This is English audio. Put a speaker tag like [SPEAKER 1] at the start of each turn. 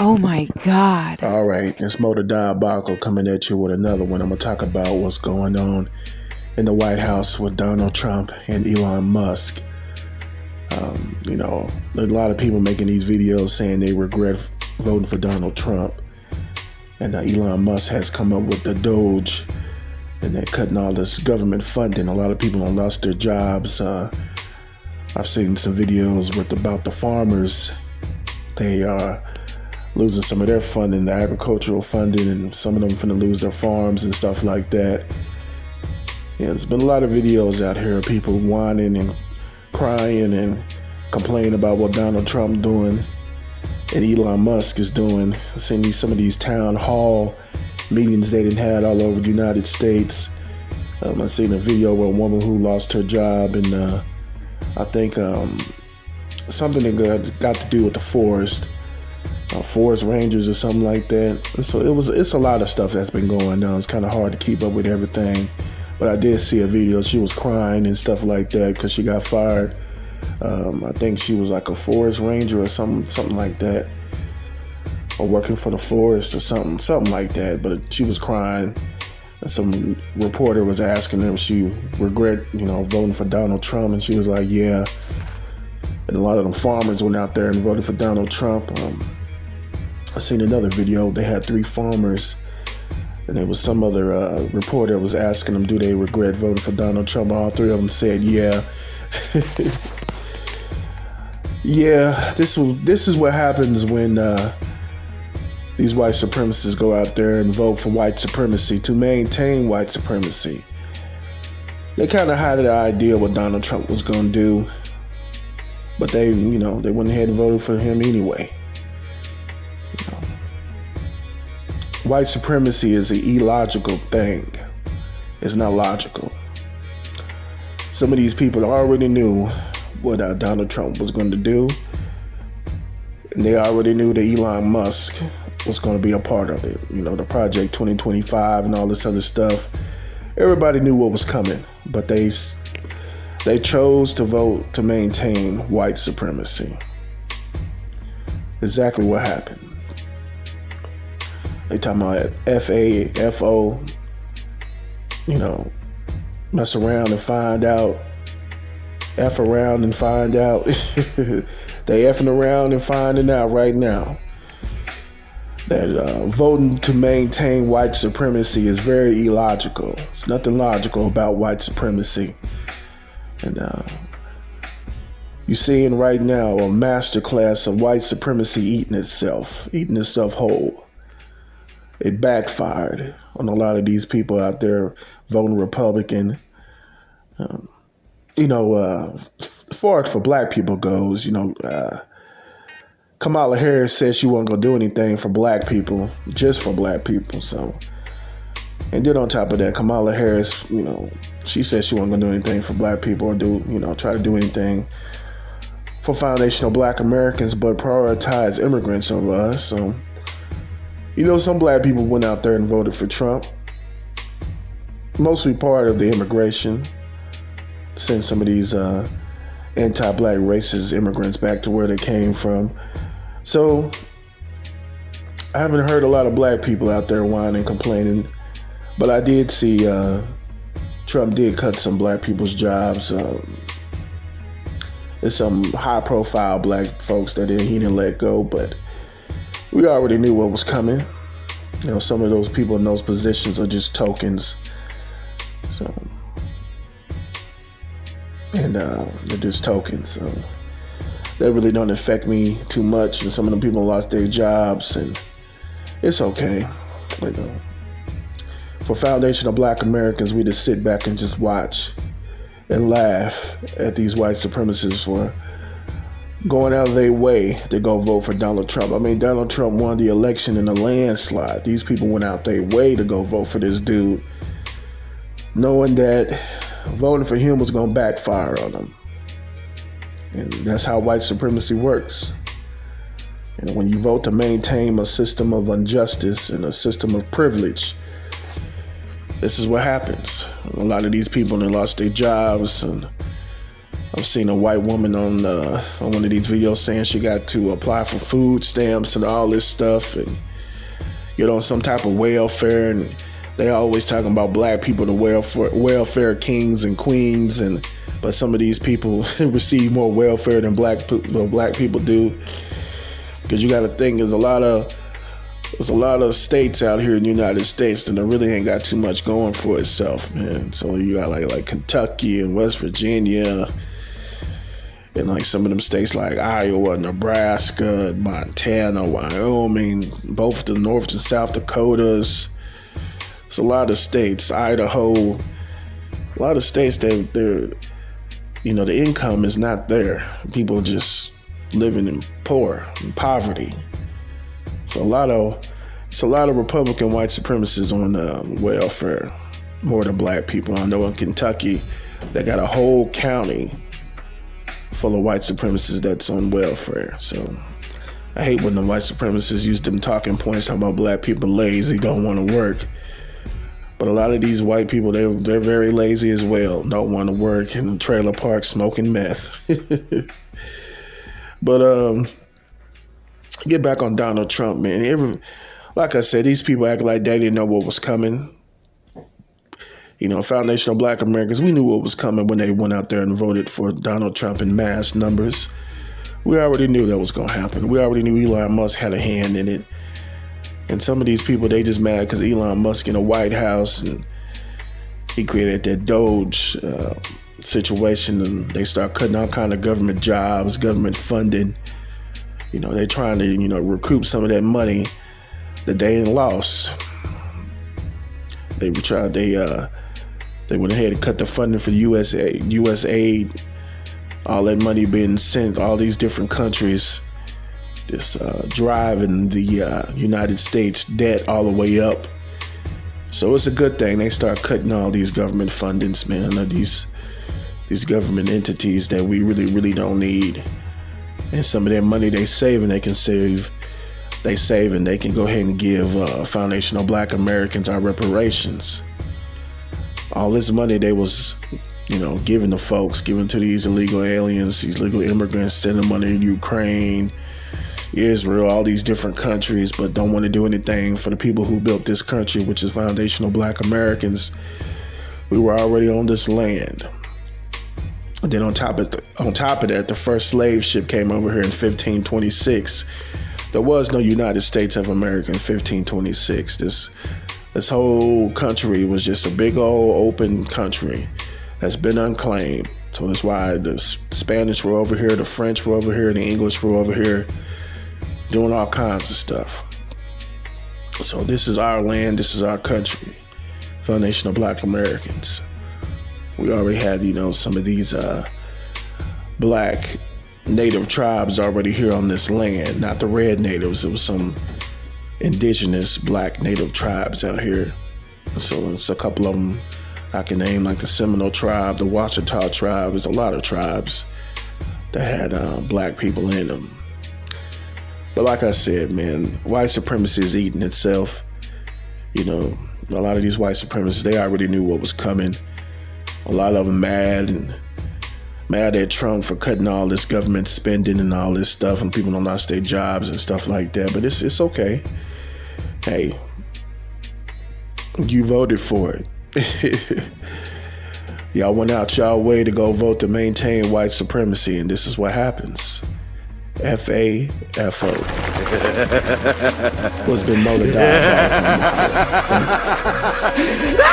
[SPEAKER 1] Oh my God.
[SPEAKER 2] All right, it's Motor Diabolical coming at you with another one. I'm going to talk about what's going on in the White House with Donald Trump and Elon Musk. A lot of people making these videos saying they regret voting for Donald Trump. And Elon Musk has come up with the Doge, and they're cutting all this government funding. A lot of people have lost their jobs. I've seen some videos about the farmers. They are losing some of their funding, the agricultural funding, and some of them finna lose their farms and stuff like that. Yeah, there's been a lot of videos out here of people whining and crying and complaining about what Donald Trump doing and Elon Musk is doing. I've seen some of these town hall meetings they done had all over the United States. I've seen a video where a woman who lost her job and I think something that got to do with the forest rangers or something like that. So it's a lot of stuff that's been going on. It's kind of hard to keep up with everything, but I did see a video. She was crying and stuff like that because she got fired. I think she was like a forest ranger or something like that, or working for the forest or something like that. But she was crying, and some reporter was asking her if she regret voting for Donald Trump, and she was like, yeah. And a lot of them farmers went out there and voted for Donald Trump. I seen another video. They had 3 farmers, and there was some other reporter was asking them, do they regret voting for Donald Trump? All 3 of them said, yeah. Yeah, this is what happens when these white supremacists go out there and vote for white supremacy to maintain white supremacy. They kind of had the idea what Donald Trump was going to do, but they went ahead and voted for him anyway. White supremacy is an illogical thing. It's not logical. Some of these people already knew what Donald Trump was going to do, and they already knew that Elon Musk was going to be a part of it. The Project 2025 and all this other stuff. Everybody knew what was coming, but they chose to vote to maintain white supremacy. Exactly what happened. They talking about FO, mess around and find out. F around and find out. They effing around and finding out right now that voting to maintain white supremacy is very illogical. There's nothing logical about white supremacy. And you're seeing right now a masterclass of white supremacy eating itself whole. It backfired on a lot of these people out there voting Republican. As far as for black people goes, Kamala Harris said she wasn't going to do anything for black people, just for black people. So, and then on top of that, Kamala Harris, she said she wasn't going to do anything for black people or try to do anything for foundational black Americans, but prioritize immigrants over us. So, some black people went out there and voted for Trump, mostly part of the immigration. Send some of these anti-black racist immigrants back to where they came from. So I haven't heard a lot of black people out there whining and complaining, but I did see Trump did cut some black people's jobs. There's some high-profile black folks that he didn't let go, but we already knew what was coming. Some of those people in those positions are just tokens. So. And they're just tokens, so that really don't affect me too much. And some of them people lost their jobs, and it's okay. For foundational black Americans, we just sit back and just watch and laugh at these white supremacists for going out of their way to go vote for Donald Trump. I mean, Donald Trump won the election in a landslide. These people went out their way to go vote for this dude, knowing that voting for him was going to backfire on them. And that's how white supremacy works. When you vote to maintain a system of injustice and a system of privilege, this is what happens. A lot of these people, they lost their jobs, and I've seen a white woman on one of these videos saying she got to apply for food stamps and all this stuff and get on some type of welfare, and they always talking about black people, the welfare kings and queens, but some of these people receive more welfare than black people do. Because you got to think, there's a lot of states out here in the United States that really ain't got too much going for itself, man. So you got like Kentucky and West Virginia, and like some of them states like Iowa, Nebraska, Montana, Wyoming, both the North and South Dakotas. It's a lot of states, Idaho, a lot of states that they're, the income is not there. People are just living in poverty. So it's a lot of Republican white supremacists on welfare, more than black people. I know in Kentucky, they got a whole county full of white supremacists that's on welfare. So I hate when the white supremacists use them talking points talking about black people lazy, don't want to work. But a lot of these white people, they're very lazy as well, don't want to work in the trailer park smoking meth. But get back on Donald Trump, man. Like I said, these people act like they didn't know what was coming. Foundation of Black Americans, we knew what was coming when they went out there and voted for Donald Trump in mass numbers. We already knew that was going to happen. We already knew Elon Musk had a hand in it. And some of these people, they just mad because Elon Musk in the White House and he created that Doge situation, and they start cutting all kind of government jobs, government funding. They're trying to, recoup some of that money that they ain't lost. They went ahead and cut the funding for U.S. aid, all that money being sent all these different countries, just driving the United States debt all the way up. So it's a good thing they start cutting all these government fundings, man, of these government entities that we really, really don't need. And some of that money they saving, they can go ahead and give Foundation of Black Americans our reparations. All this money they was, giving to folks, giving to these illegal aliens, these illegal immigrants, sending money to Ukraine, Israel, all these different countries, but don't want to do anything for the people who built this country, which is Foundation of Black Americans. We were already on this land. And then on top of that, the first slave ship came over here in 1526. There was no United States of America in 1526. This whole country was just a big old open country that's been unclaimed. So that's why the Spanish were over here, the French were over here, the English were over here doing all kinds of stuff. So this is our land, this is our country, Foundation of Black Americans. We already had, some of these black native tribes already here on this land, not the red natives. It was some indigenous black native tribes out here. So it's a couple of them I can name, like the Seminole tribe, the Ouachita tribe. There's a lot of tribes that had black people in them. But like I said, man, white supremacy is eating itself. A lot of these white supremacists, they already knew what was coming. A lot of them mad at Trump for cutting all this government spending and all this stuff, and people don't lost their jobs and stuff like that. But it's okay. Hey, you voted for it. Y'all went out y'all way to go vote to maintain white supremacy, and this is what happens. FAFO. What's been motor diabolical.